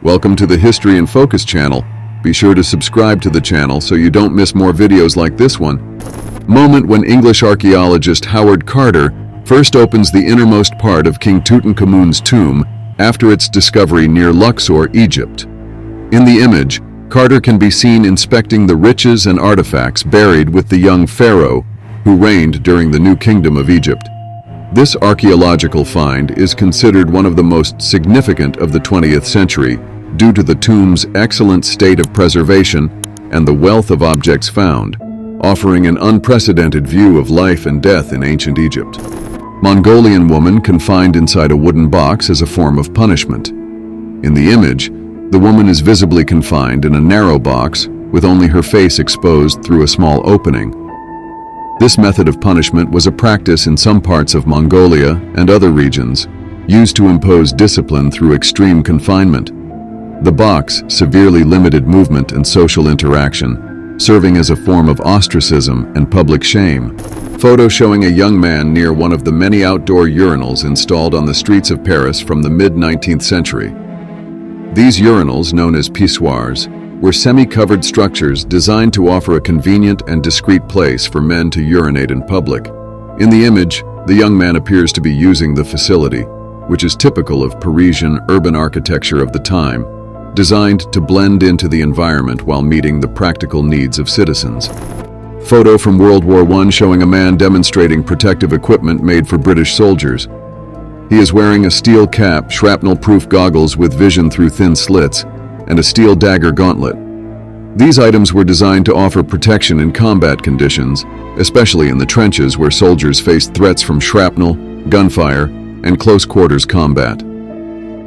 Welcome to the History in Focus channel. Be sure to subscribe to the channel so you don't miss more videos like this one. Moment when English archaeologist Howard Carter first opens the innermost part of King Tutankhamun's tomb after its discovery near Luxor, Egypt. In the image, Carter can be seen inspecting the riches and artifacts buried with the young pharaoh who reigned during the New Kingdom of Egypt. This archaeological find is considered one of the most significant of the 20th century due to the tomb's excellent state of preservation and the wealth of objects found, offering an unprecedented view of life and death in ancient Egypt. Mongolian woman confined inside a wooden box as a form of punishment. In the image, the woman is visibly confined in a narrow box with only her face exposed through a small opening. This method of punishment was a practice in some parts of Mongolia and other regions, used to impose discipline through extreme confinement. The box severely limited movement and social interaction, serving as a form of ostracism and public shame. Photo showing a young man near one of the many outdoor urinals installed on the streets of Paris from the mid-19th century. These urinals, known as pissoirs, were semi-covered structures designed to offer a convenient and discreet place for men to urinate in public. In the image, the young man appears to be using the facility, which is typical of Parisian urban architecture of the time, designed to blend into the environment while meeting the practical needs of citizens. Photo from World War I showing a man demonstrating protective equipment made for British soldiers. He is wearing a steel cap, shrapnel-proof goggles with vision through thin slits, and a steel dagger gauntlet. These items were designed to offer protection in combat conditions, especially in the trenches where soldiers faced threats from shrapnel, gunfire, and close-quarters combat.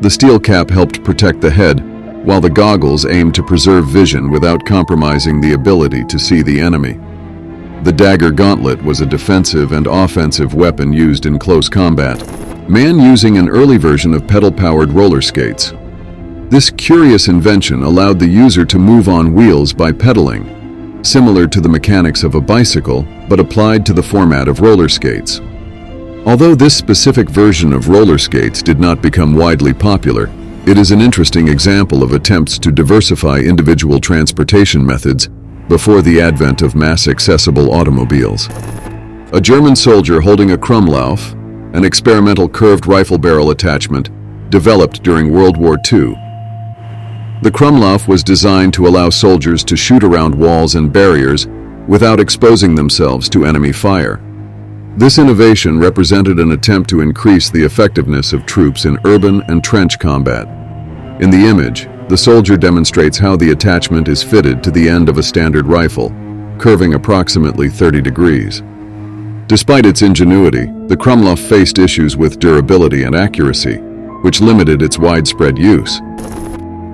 The steel cap helped protect the head, while the goggles aimed to preserve vision without compromising the ability to see the enemy. The dagger gauntlet was a defensive and offensive weapon used in close combat. Man using an early version of pedal-powered roller skates. This curious invention allowed the user to move on wheels by pedaling, similar to the mechanics of a bicycle, but applied to the format of roller skates. Although this specific version of roller skates did not become widely popular, it is an interesting example of attempts to diversify individual transportation methods before the advent of mass-accessible automobiles. A German soldier holding a Krumlauf, an experimental curved rifle barrel attachment, developed during World War II. The Krumlauf was designed to allow soldiers to shoot around walls and barriers without exposing themselves to enemy fire. This innovation represented an attempt to increase the effectiveness of troops in urban and trench combat. In the image, the soldier demonstrates how the attachment is fitted to the end of a standard rifle, curving approximately 30 degrees. Despite its ingenuity, the Krumlauf faced issues with durability and accuracy, which limited its widespread use.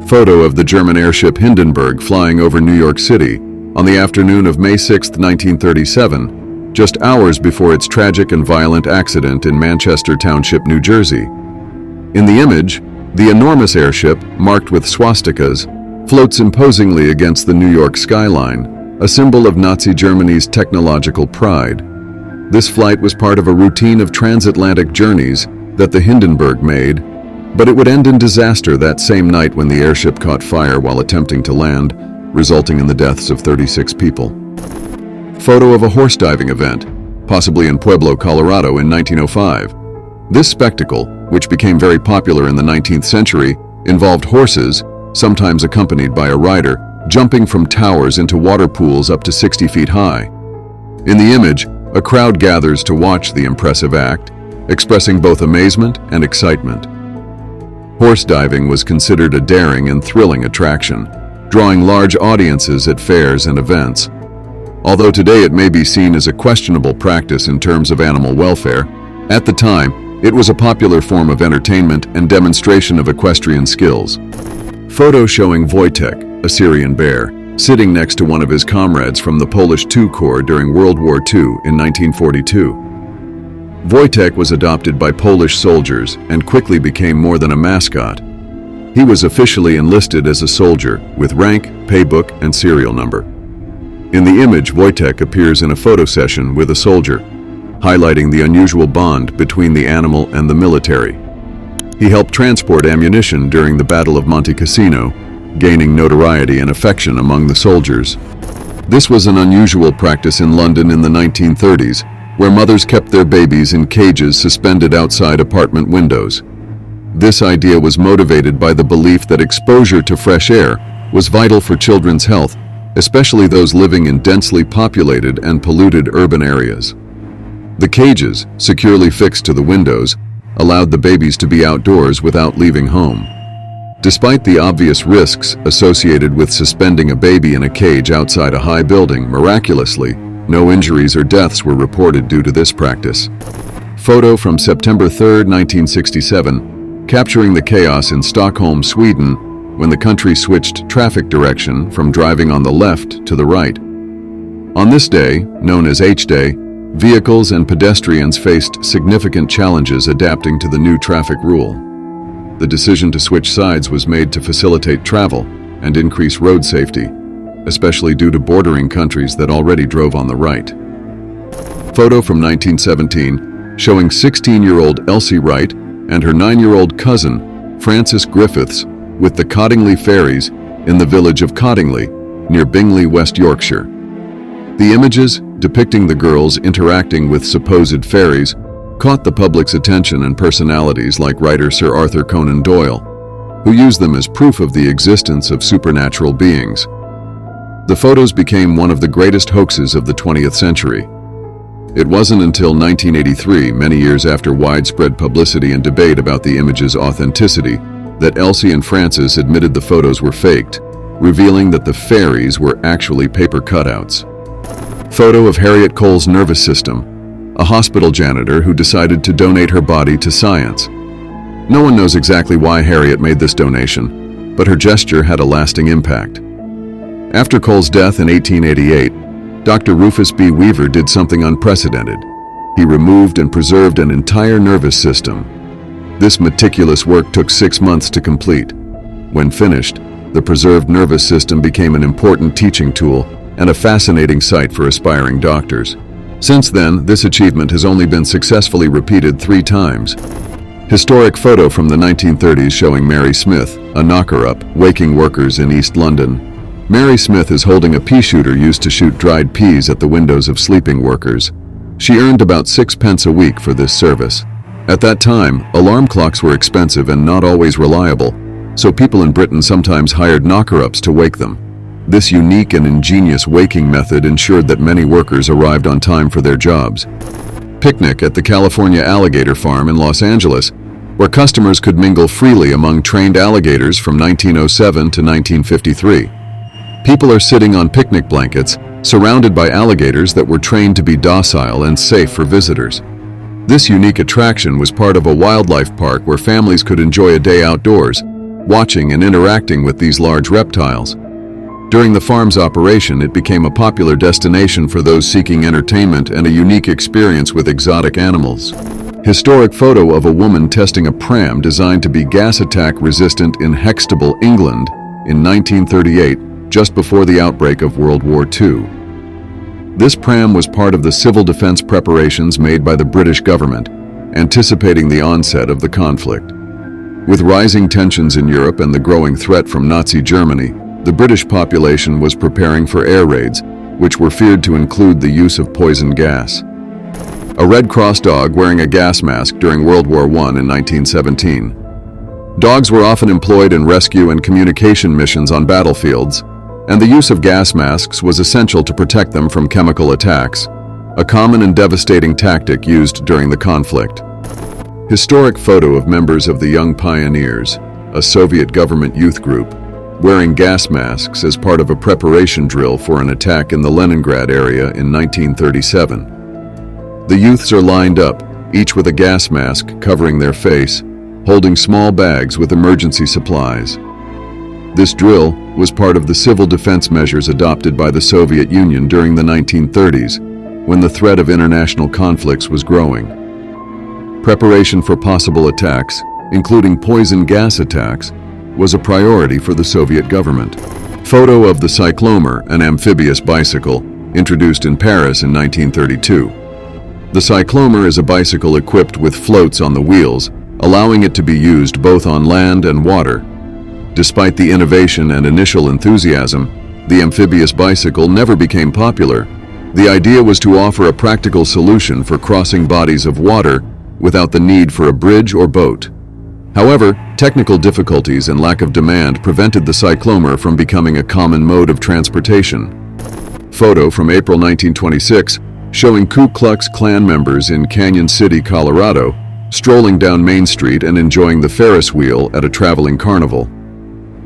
Photo of the German airship Hindenburg flying over New York City on the afternoon of May 6, 1937, just hours before its tragic and violent accident in Manchester Township, New Jersey. In the image, the enormous airship, marked with swastikas, floats imposingly against the New York skyline, a symbol of Nazi Germany's technological pride. This flight was part of a routine of transatlantic journeys that the Hindenburg made, but it would end in disaster that same night when the airship caught fire while attempting to land, resulting in the deaths of 36 people. Photo of a horse diving event, possibly in Pueblo, Colorado in 1905. This spectacle, which became very popular in the 19th century, involved horses, sometimes accompanied by a rider, jumping from towers into water pools up to 60 feet high. In the image, a crowd gathers to watch the impressive act, expressing both amazement and excitement. Horse diving was considered a daring and thrilling attraction, drawing large audiences at fairs and events. Although today it may be seen as a questionable practice in terms of animal welfare, at the time, it was a popular form of entertainment and demonstration of equestrian skills. Photo showing Wojtek, a Syrian bear, sitting next to one of his comrades from the Polish II Corps during World War II in 1942. Wojtek was adopted by Polish soldiers and quickly became more than a mascot. He was officially enlisted as a soldier with rank, paybook, and serial number. In the image, Wojtek appears in a photo session with a soldier, highlighting the unusual bond between the animal and the military. He helped transport ammunition during the Battle of Monte Cassino, gaining notoriety and affection among the soldiers. This was an unusual practice in London in the 1930s, where mothers kept their babies in cages suspended outside apartment windows. This idea was motivated by the belief that exposure to fresh air was vital for children's health, especially those living in densely populated and polluted urban areas. The cages, securely fixed to the windows, allowed the babies to be outdoors without leaving home. Despite the obvious risks associated with suspending a baby in a cage outside a high building, miraculously, no injuries or deaths were reported due to this practice. Photo from September 3, 1967, capturing the chaos in Stockholm, Sweden, when the country switched traffic direction from driving on the left to the right. On this day, known as H-Day, vehicles and pedestrians faced significant challenges adapting to the new traffic rule. The decision to switch sides was made to facilitate travel and increase road safety, especially due to bordering countries that already drove on the right. Photo from 1917, showing 16-year-old Elsie Wright and her 9-year-old cousin, Frances Griffiths, with the Cottingley ferries in the village of Cottingley, near Bingley, West Yorkshire. The images, depicting the girls interacting with supposed fairies, caught the public's attention, and personalities like writer Sir Arthur Conan Doyle, who used them as proof of the existence of supernatural beings. The photos became one of the greatest hoaxes of the 20th century. It wasn't until 1983, many years after widespread publicity and debate about the image's authenticity, that Elsie and Frances admitted the photos were faked, revealing that the fairies were actually paper cutouts. Photo of Harriet Cole's nervous system, a hospital janitor who decided to donate her body to science. No one knows exactly why Harriet made this donation, but her gesture had a lasting impact. After Cole's death in 1888, Dr. Rufus B. Weaver did something unprecedented. He removed and preserved an entire nervous system. This meticulous work took 6 months to complete. When finished, the preserved nervous system became an important teaching tool and a fascinating sight for aspiring doctors. Since then, this achievement has only been successfully repeated 3 times. Historic photo from the 1930s showing Mary Smith, a knocker-up, waking workers in East London. Mary Smith is holding a pea shooter used to shoot dried peas at the windows of sleeping workers. She earned about 6 pence a week for this service. At that time, alarm clocks were expensive and not always reliable, so people in Britain sometimes hired knocker-ups to wake them. This unique and ingenious waking method ensured that many workers arrived on time for their jobs. Picnic at the California Alligator Farm in Los Angeles, where customers could mingle freely among trained alligators from 1907 to 1953. People are sitting on picnic blankets, surrounded by alligators that were trained to be docile and safe for visitors. This unique attraction was part of a wildlife park where families could enjoy a day outdoors, watching and interacting with these large reptiles. During the farm's operation, it became a popular destination for those seeking entertainment and a unique experience with exotic animals. Historic photo of a woman testing a pram designed to be gas attack resistant in Hextable, England, in 1938, just before the outbreak of World War II. This pram was part of the civil defense preparations made by the British government, anticipating the onset of the conflict. With rising tensions in Europe and the growing threat from Nazi Germany, the British population was preparing for air raids, which were feared to include the use of poison gas. A Red Cross dog wearing a gas mask during World War I in 1917. Dogs were often employed in rescue and communication missions on battlefields, and the use of gas masks was essential to protect them from chemical attacks, a common and devastating tactic used during the conflict. Historic photo of members of the Young Pioneers, a Soviet government youth group, wearing gas masks as part of a preparation drill for an attack in the Leningrad area in 1937. The youths are lined up, each with a gas mask covering their face, holding small bags with emergency supplies. This drill was part of the civil defense measures adopted by the Soviet Union during the 1930s, when the threat of international conflicts was growing. Preparation for possible attacks, including poison gas attacks, was a priority for the Soviet government. Photo of the cyclomer, an amphibious bicycle, introduced in Paris in 1932. The cyclomer is a bicycle equipped with floats on the wheels allowing it to be used both on land and water. Despite the innovation and initial enthusiasm, the amphibious bicycle never became popular. The idea was to offer a practical solution for crossing bodies of water without the need for a bridge or boat. However, technical difficulties and lack of demand prevented the cyclomer from becoming a common mode of transportation. Photo from April 1926 showing Ku Klux Klan members in Canyon City, Colorado, strolling down Main Street and enjoying the Ferris wheel at a traveling carnival.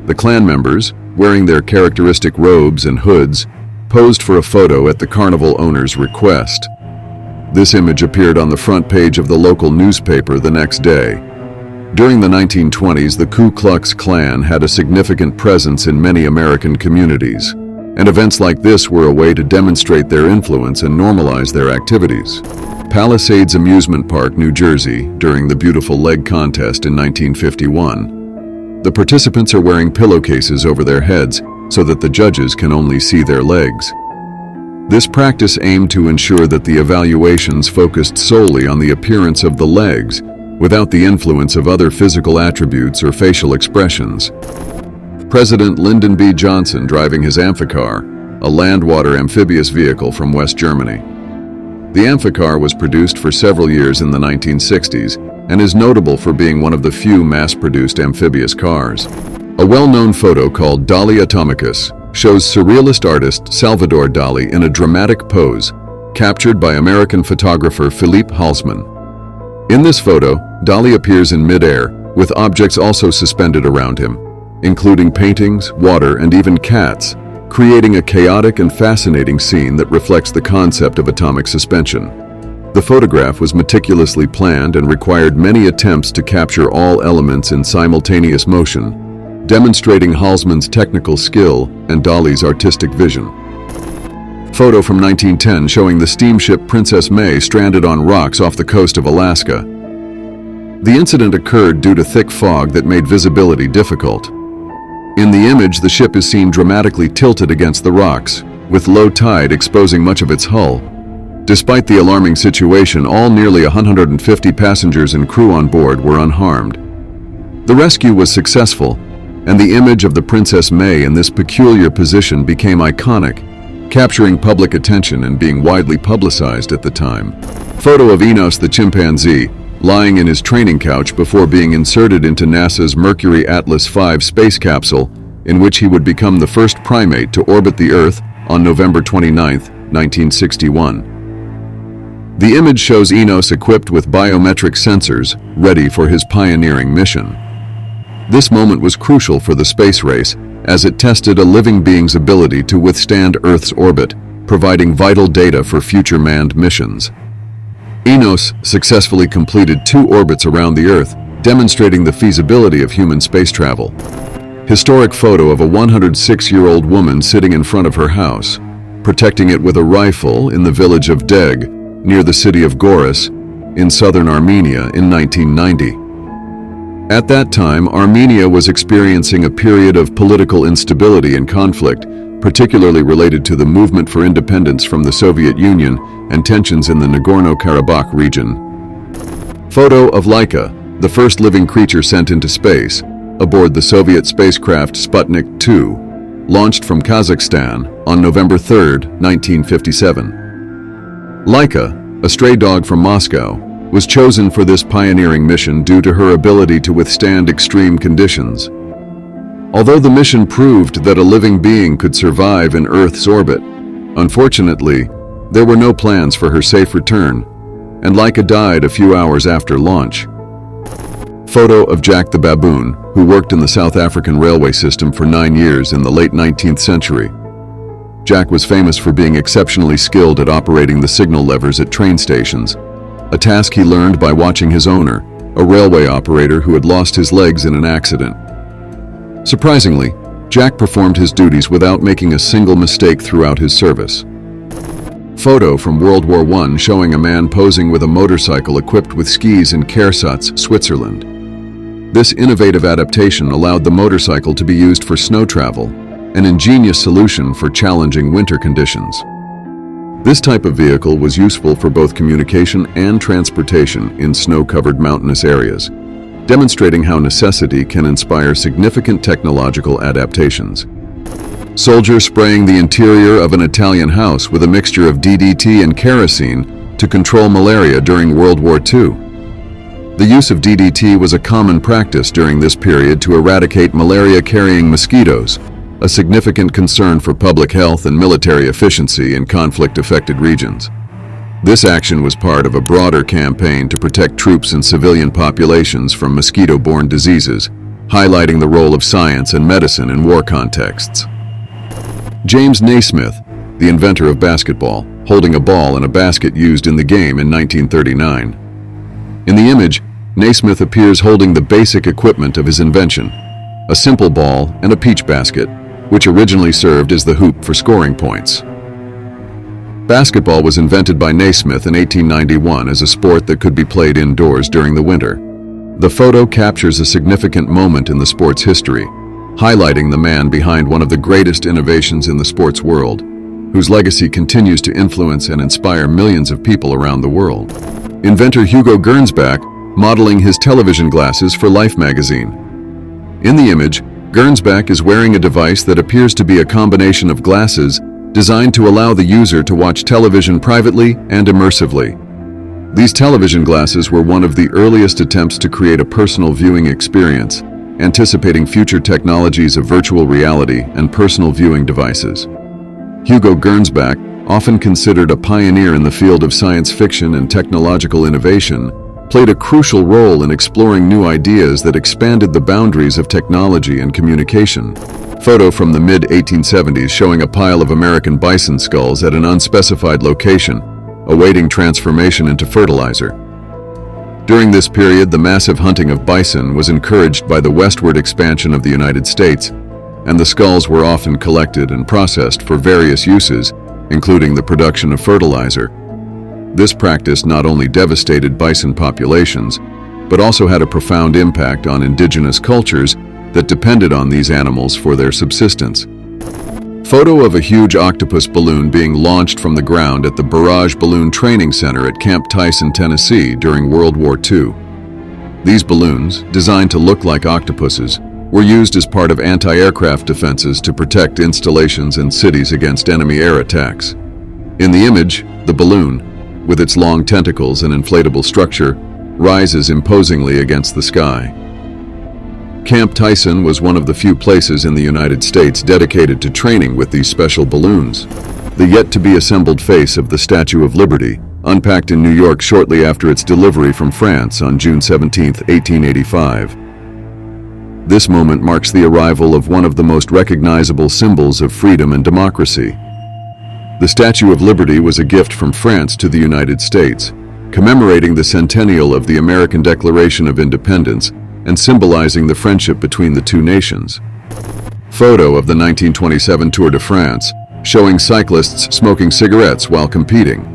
The Klan members, wearing their characteristic robes and hoods, posed for a photo at the carnival owner's request. This image appeared on the front page of the local newspaper the next day. During the 1920s, the Ku Klux Klan had a significant presence in many American communities, and events like this were a way to demonstrate their influence and normalize their activities. Palisades Amusement Park, New Jersey, during the Beautiful Leg Contest in 1951. The participants are wearing pillowcases over their heads so that the judges can only see their legs. This practice aimed to ensure that the evaluations focused solely on the appearance of the legs, without the influence of other physical attributes or facial expressions. President Lyndon B. Johnson driving his Amphicar, a land-water amphibious vehicle from West Germany. The Amphicar was produced for several years in the 1960s and is notable for being one of the few mass-produced amphibious cars. A well-known photo called Dali Atomicus shows surrealist artist Salvador Dali in a dramatic pose, captured by American photographer Philippe Halsman. In this photo, Dali appears in mid-air, with objects also suspended around him, including paintings, water, and even cats, creating a chaotic and fascinating scene that reflects the concept of atomic suspension. The photograph was meticulously planned and required many attempts to capture all elements in simultaneous motion, demonstrating Halsman's technical skill and Dali's artistic vision. Photo from 1910 showing the steamship Princess May stranded on rocks off the coast of Alaska. The incident occurred due to thick fog that made visibility difficult. In the image, the ship is seen dramatically tilted against the rocks, with low tide exposing much of its hull. Despite the alarming situation, all nearly 150 passengers and crew on board were unharmed. The rescue was successful, and the image of the Princess May in this peculiar position became iconic, capturing public attention and being widely publicized at the time. Photo of Enos the chimpanzee, lying in his training couch before being inserted into NASA's Mercury Atlas V space capsule, in which he would become the first primate to orbit the Earth on November 29, 1961. The image shows Enos equipped with biometric sensors, ready for his pioneering mission. This moment was crucial for the space race, as it tested a living being's ability to withstand Earth's orbit, providing vital data for future manned missions. Enos successfully completed 2 orbits around the Earth, demonstrating the feasibility of human space travel. Historic photo of a 106-year-old woman sitting in front of her house, protecting it with a rifle in the village of Deg, near the city of Goris, in southern Armenia in 1990. At that time, Armenia was experiencing a period of political instability and conflict, particularly related to the movement for independence from the Soviet Union and tensions in the Nagorno-Karabakh region. Photo of Laika, the first living creature sent into space, aboard the Soviet spacecraft Sputnik 2, launched from Kazakhstan on November 3, 1957. Laika, a stray dog from Moscow, was chosen for this pioneering mission due to her ability to withstand extreme conditions. Although the mission proved that a living being could survive in Earth's orbit, unfortunately, there were no plans for her safe return, and Laika died a few hours after launch. Photo of Jack the baboon, who worked in the South African railway system for 9 years in the late 19th century. Jack was famous for being exceptionally skilled at operating the signal levers at train stations, a task he learned by watching his owner, a railway operator who had lost his legs in an accident. Surprisingly, Jack performed his duties without making a single mistake throughout his service. Photo from World War I showing a man posing with a motorcycle equipped with skis in Kersatz, Switzerland. This innovative adaptation allowed the motorcycle to be used for snow travel, an ingenious solution for challenging winter conditions. This type of vehicle was useful for both communication and transportation in snow-covered mountainous areas. demonstrating how necessity can inspire significant technological adaptations. Soldier spraying the interior of an Italian house with a mixture of DDT and kerosene to control malaria during World War II. The use of DDT was a common practice during this period to eradicate malaria-carrying mosquitoes, a significant concern for public health and military efficiency in conflict-affected regions. This action was part of a broader campaign to protect troops and civilian populations from mosquito-borne diseases, highlighting the role of science and medicine in war contexts. James Naismith, the inventor of basketball, holding a ball in a basket used in the game in 1939. In the image, Naismith appears holding the basic equipment of his invention, a simple ball and a peach basket, which originally served as the hoop for scoring points. Basketball was invented by Naismith in 1891 as a sport that could be played indoors during the winter. The photo captures a significant moment in the sport's history, highlighting the man behind one of the greatest innovations in the sports world, whose legacy continues to influence and inspire millions of people around the world. Inventor Hugo Gernsback modeling his television glasses for Life magazine. In the image, Gernsback is wearing a device that appears to be a combination of glasses designed to allow the user to watch television privately and immersively. These television glasses were one of the earliest attempts to create a personal viewing experience, anticipating future technologies of virtual reality and personal viewing devices. Hugo Gernsback, often considered a pioneer in the field of science fiction and technological innovation, played a crucial role in exploring new ideas that expanded the boundaries of technology and communication. Photo from the mid-1870s showing a pile of American bison skulls at an unspecified location, awaiting transformation into fertilizer. During this period, the massive hunting of bison was encouraged by the westward expansion of the United States, and the skulls were often collected and processed for various uses, including the production of fertilizer. This practice not only devastated bison populations, but also had a profound impact on indigenous cultures that depended on these animals for their subsistence. Photo of a huge octopus balloon being launched from the ground at the Barrage Balloon Training Center at Camp Tyson, Tennessee during World War II. These balloons, designed to look like octopuses, were used as part of anti-aircraft defenses to protect installations and cities against enemy air attacks. In the image, the balloon, with its long tentacles and inflatable structure, rises imposingly against the sky. Camp Tyson was one of the few places in the United States dedicated to training with these special balloons. The yet-to-be-assembled face of the Statue of Liberty, unpacked in New York shortly after its delivery from France on June 17, 1885. This moment marks the arrival of one of the most recognizable symbols of freedom and democracy. The Statue of Liberty was a gift from France to the United States, commemorating the centennial of the American Declaration of Independence and symbolizing the friendship between the two nations. Photo of the 1927 Tour de France, showing cyclists smoking cigarettes while competing.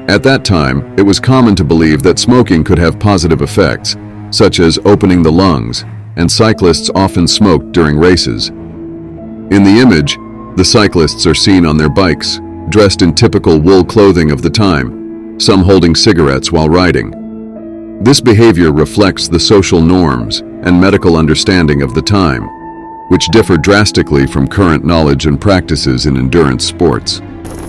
At that time, it was common to believe that smoking could have positive effects, such as opening the lungs, and cyclists often smoked during races. In the image, the cyclists are seen on their bikes, dressed in typical wool clothing of the time, some holding cigarettes while riding. This behavior reflects the social norms and medical understanding of the time, which differ drastically from current knowledge and practices in endurance sports.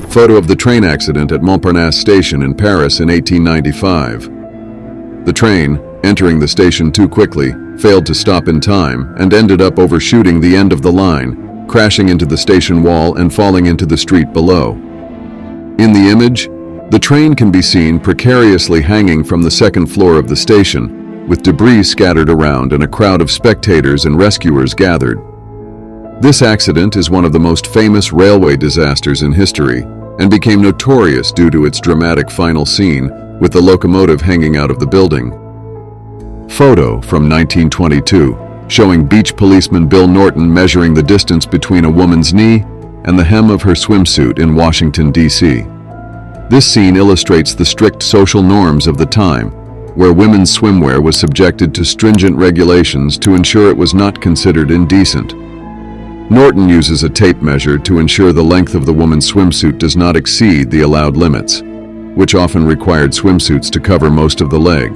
Photo of the train accident at Montparnasse Station in Paris in 1895. The train, entering the station too quickly, failed to stop in time and ended up overshooting the end of the line, crashing into the station wall and falling into the street below. In the image, the train can be seen precariously hanging from the second floor of the station, with debris scattered around and a crowd of spectators and rescuers gathered. This accident is one of the most famous railway disasters in history and became notorious due to its dramatic final scene with the locomotive hanging out of the building. Photo from 1922, showing beach policeman Bill Norton measuring the distance between a woman's knee and the hem of her swimsuit in Washington, D.C. This scene illustrates the strict social norms of the time, where women's swimwear was subjected to stringent regulations to ensure it was not considered indecent. Norton uses a tape measure to ensure the length of the woman's swimsuit does not exceed the allowed limits. which often required swimsuits to cover most of the leg.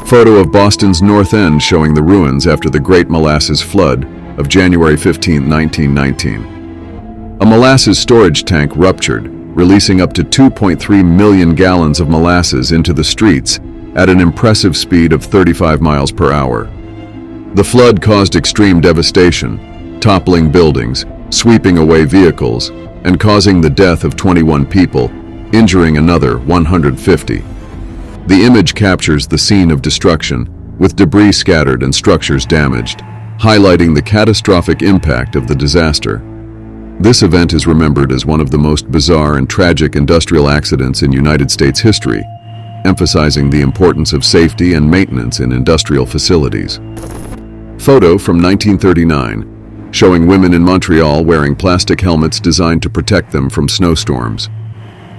Photo of Boston's North End showing the ruins after the Great Molasses Flood of January 15, 1919. A molasses storage tank ruptured, releasing up to 2.3 million gallons of molasses into the streets at an impressive speed of 35 miles per hour. The flood caused extreme devastation, toppling buildings, sweeping away vehicles, and causing the death of 21 people, injuring another 150. The image captures the scene of destruction, with debris scattered and structures damaged, highlighting the catastrophic impact of the disaster. This event is remembered as one of the most bizarre and tragic industrial accidents in United States history, emphasizing the importance of safety and maintenance in industrial facilities. Photo from 1939, showing women in Montreal wearing plastic helmets designed to protect them from snowstorms.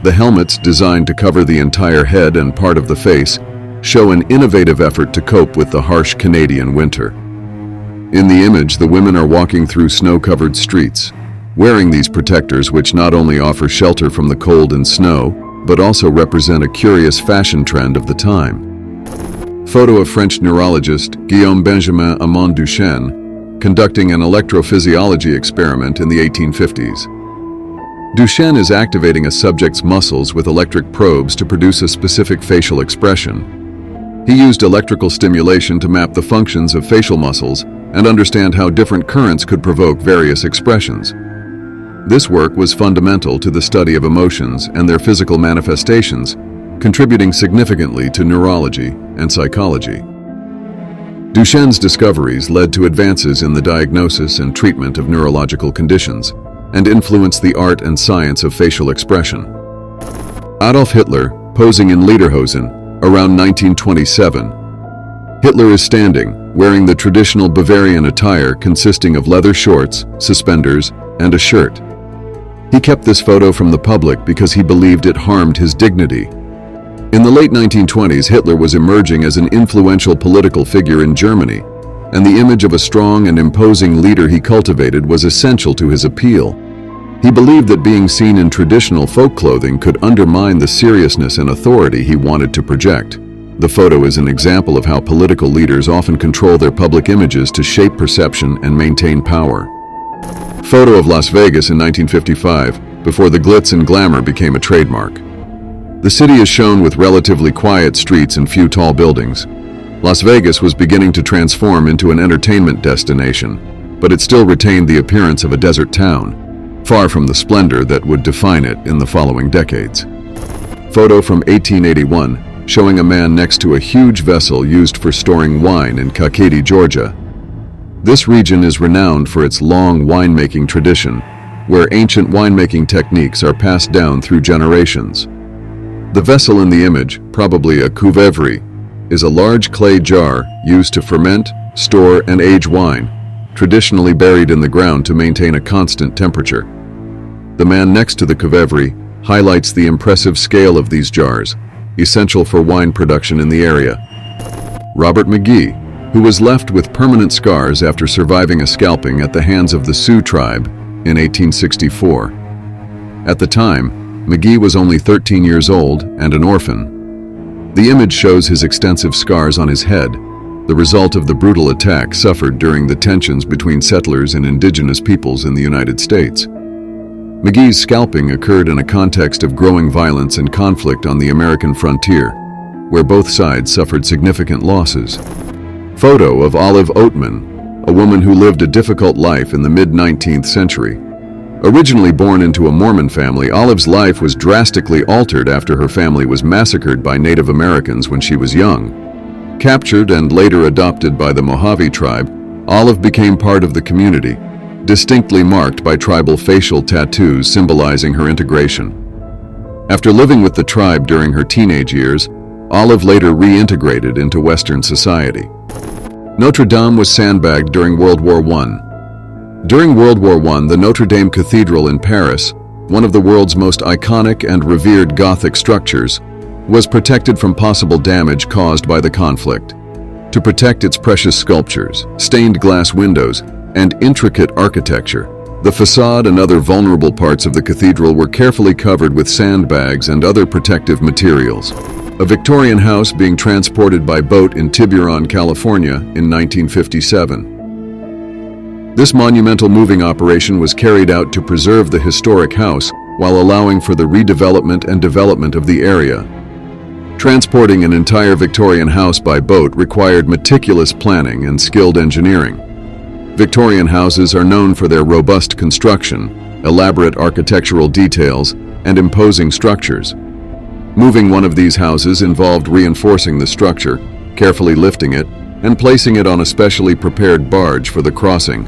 The helmets, designed to cover the entire head and part of the face, show an innovative effort to cope with the harsh Canadian winter. In the image, the women are walking through snow-covered streets, wearing these protectors which not only offer shelter from the cold and snow, but also represent a curious fashion trend of the time. Photo of French neurologist Guillaume Benjamin Armand Duchenne conducting an electrophysiology experiment in the 1850s. Duchenne is activating a subject's muscles with electric probes to produce a specific facial expression. He used electrical stimulation to map the functions of facial muscles and understand how different currents could provoke various expressions. This work was fundamental to the study of emotions and their physical manifestations, contributing significantly to neurology and psychology. Duchenne's discoveries led to advances in the diagnosis and treatment of neurological conditions and influenced the art and science of facial expression. Adolf Hitler, posing in lederhosen around 1927. Hitler is standing, wearing the traditional Bavarian attire consisting of leather shorts, suspenders, and a shirt. He kept this photo from the public because he believed it harmed his dignity. In the late 1920s, Hitler was emerging as an influential political figure in Germany, and the image of a strong and imposing leader he cultivated was essential to his appeal. He believed that being seen in traditional folk clothing could undermine the seriousness and authority he wanted to project. The photo is an example of how political leaders often control their public images to shape perception and maintain power. Photo of Las Vegas in 1955, before the glitz and glamour became a trademark. The city is shown with relatively quiet streets and few tall buildings. Las Vegas was beginning to transform into an entertainment destination, but it still retained the appearance of a desert town, far from the splendor that would define it in the following decades. Photo from 1881, showing a man next to a huge vessel used for storing wine in Kankakee, Georgia. This region is renowned for its long winemaking tradition, where ancient winemaking techniques are passed down through generations. The vessel in the image, probably a couvevre, is a large clay jar used to ferment, store, and age wine, traditionally buried in the ground to maintain a constant temperature. The man next to the couvevre highlights the impressive scale of these jars, essential for wine production in the area. Robert McGee, who was left with permanent scars after surviving a scalping at the hands of the Sioux tribe in 1864. At the time, McGee was only 13 years old and an orphan. The image shows his extensive scars on his head, the result of the brutal attack suffered during the tensions between settlers and indigenous peoples in the United States. McGee's scalping occurred in a context of growing violence and conflict on the American frontier, where both sides suffered significant losses. Photo of Olive Oatman, a woman who lived a difficult life in the mid-19th century. Originally born into a Mormon family, Olive's life was drastically altered after her family was massacred by Native Americans when she was young. Captured and later adopted by the Mojave tribe, Olive became part of the community, distinctly marked by tribal facial tattoos symbolizing her integration. After living with the tribe during her teenage years, Olive later reintegrated into Western society. Notre Dame was sandbagged during World War I. During World War I, the Notre Dame Cathedral in Paris, one of the world's most iconic and revered Gothic structures, was protected from possible damage caused by the conflict. To protect its precious sculptures, stained glass windows, and intricate architecture, The facade and other vulnerable parts of the cathedral were carefully covered with sandbags and other protective materials. A Victorian house being transported by boat in Tiburon, California in 1957. This monumental moving operation was carried out to preserve the historic house while allowing for the redevelopment and development of the area. Transporting an entire Victorian house by boat required meticulous planning and skilled engineering. Victorian houses are known for their robust construction, elaborate architectural details, and imposing structures. Moving one of these houses involved reinforcing the structure, carefully lifting it, and placing it on a specially prepared barge for the crossing.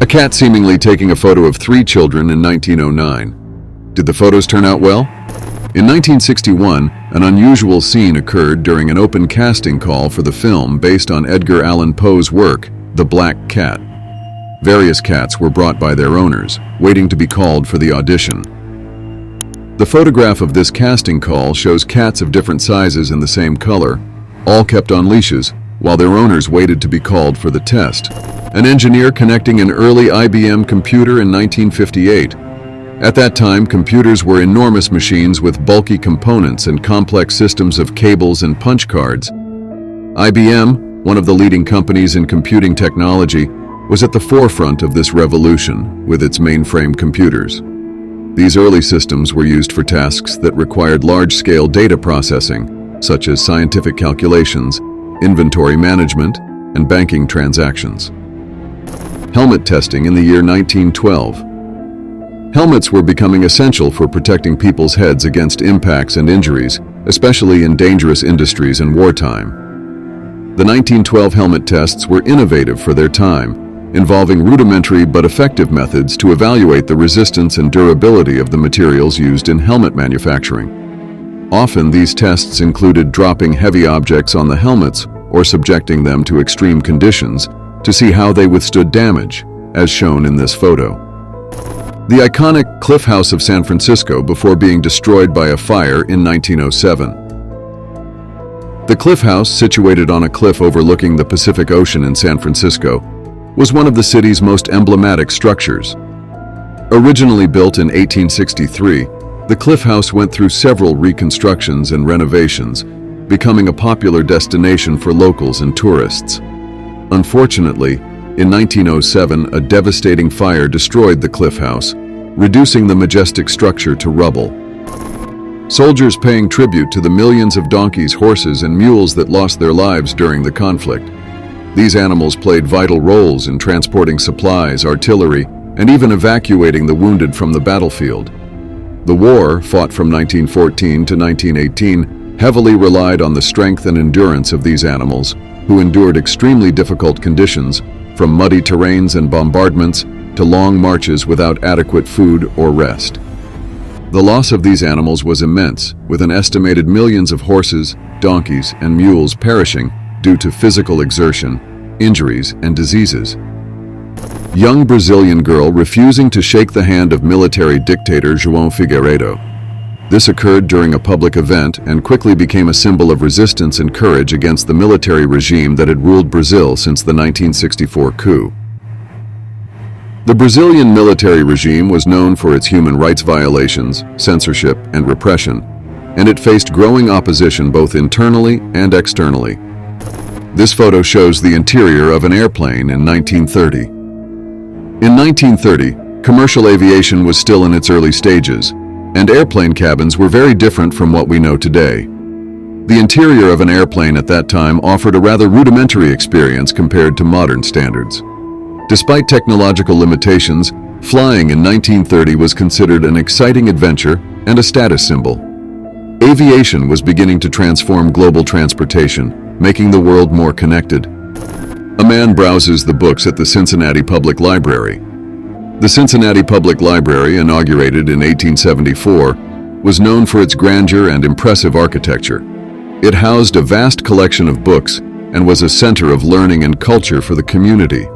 A cat seemingly taking a photo of 3 children in 1909. Did the photos turn out well? In 1961, an unusual scene occurred during an open casting call for the film based on Edgar Allan Poe's work, The Black Cat. Various cats were brought by their owners, waiting to be called for the audition. The photograph of this casting call shows cats of different sizes and the same color, all kept on leashes, while their owners waited to be called for the test. An engineer connecting an early IBM computer in 1958. At that time, computers were enormous machines with bulky components and complex systems of cables and punch cards. IBM, one of the leading companies in computing technology, was at the forefront of this revolution with its mainframe computers. These early systems were used for tasks that required large-scale data processing, such as scientific calculations, inventory management, and banking transactions. Helmet testing in the year 1912. Helmets were becoming essential for protecting people's heads against impacts and injuries, especially in dangerous industries and wartime. The 1912 helmet tests were innovative for their time, involving rudimentary but effective methods to evaluate the resistance and durability of the materials used in helmet manufacturing. Often these tests included dropping heavy objects on the helmets or subjecting them to extreme conditions to see how they withstood damage, as shown in this photo. The iconic Cliff House of San Francisco before being destroyed by a fire in 1907. The Cliff House, situated on a cliff overlooking the Pacific Ocean in San Francisco, was one of the city's most emblematic structures. Originally built in 1863, the Cliff House went through several reconstructions and renovations, becoming a popular destination for locals and tourists. Unfortunately, in 1907, a devastating fire destroyed the Cliff House, reducing the majestic structure to rubble. Soldiers paying tribute to the millions of donkeys, horses, and mules that lost their lives during the conflict. These animals played vital roles in transporting supplies, artillery, and even evacuating the wounded from the battlefield. The war, fought from 1914 to 1918, heavily relied on the strength and endurance of these animals, who endured extremely difficult conditions, from muddy terrains and bombardments to long marches without adequate food or rest. The loss of these animals was immense, with an estimated millions of horses, donkeys, and mules perishing due to physical exertion, injuries, and diseases. Young Brazilian girl refusing to shake the hand of military dictator João Figueiredo. This occurred during a public event and quickly became a symbol of resistance and courage against the military regime that had ruled Brazil since the 1964 coup. The Brazilian military regime was known for its human rights violations, censorship, and repression, and it faced growing opposition both internally and externally. This photo shows the interior of an airplane in 1930. In 1930, commercial aviation was still in its early stages, and airplane cabins were very different from what we know today. The interior of an airplane at that time offered a rather rudimentary experience compared to modern standards. Despite technological limitations, flying in 1930 was considered an exciting adventure and a status symbol. Aviation was beginning to transform global transportation, making the world more connected. A man browses the books at the Cincinnati Public Library. The Cincinnati Public Library, inaugurated in 1874, was known for its grandeur and impressive architecture. It housed a vast collection of books and was a center of learning and culture for the community.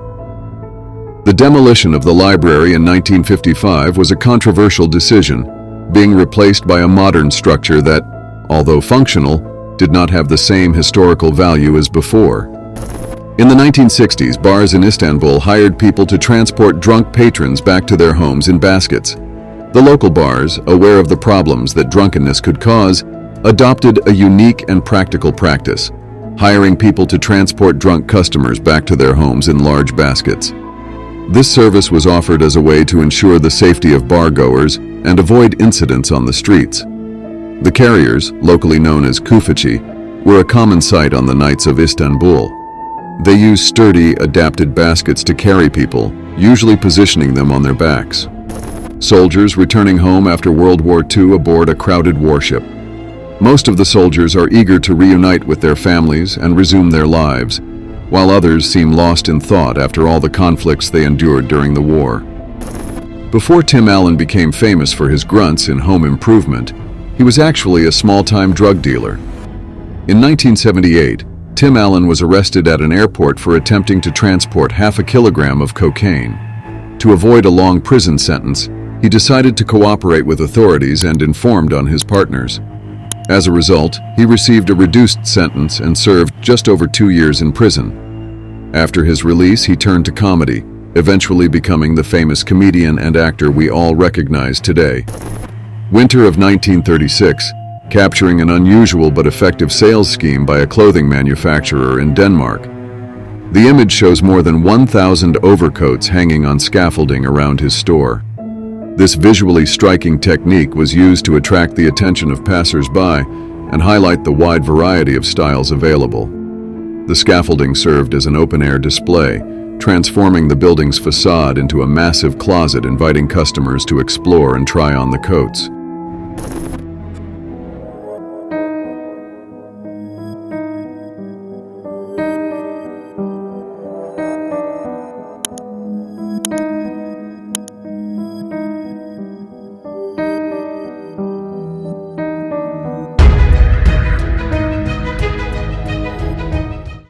The demolition of the library in 1955 was a controversial decision, being replaced by a modern structure that, although functional, did not have the same historical value as before. In the 1960s, bars in Istanbul hired people to transport drunk patrons back to their homes in baskets. The local bars, aware of the problems that drunkenness could cause, adopted a unique and practical practice, hiring people to transport drunk customers back to their homes in large baskets. This service was offered as a way to ensure the safety of bar-goers and avoid incidents on the streets. The carriers, locally known as kufici, were a common sight on the nights of Istanbul. They used sturdy, adapted baskets to carry people, usually positioning them on their backs. Soldiers returning home after World War II aboard a crowded warship. Most of the soldiers are eager to reunite with their families and resume their lives, while others seem lost in thought after all the conflicts they endured during the war. Before Tim Allen became famous for his grunts in home improvement, he was actually a small-time drug dealer. In 1978, Tim Allen was arrested at an airport for attempting to transport half a kilogram of cocaine. To avoid a long prison sentence, he decided to cooperate with authorities and informed on his partners. As a result, he received a reduced sentence and served just over 2 years in prison. After his release, he turned to comedy, eventually becoming the famous comedian and actor we all recognize today. Winter of 1936, capturing an unusual but effective sales scheme by a clothing manufacturer in Denmark. The image shows more than 1,000 overcoats hanging on scaffolding around his store. This visually striking technique was used to attract the attention of passers-by and highlight the wide variety of styles available. The scaffolding served as an open-air display, transforming the building's facade into a massive closet inviting customers to explore and try on the coats.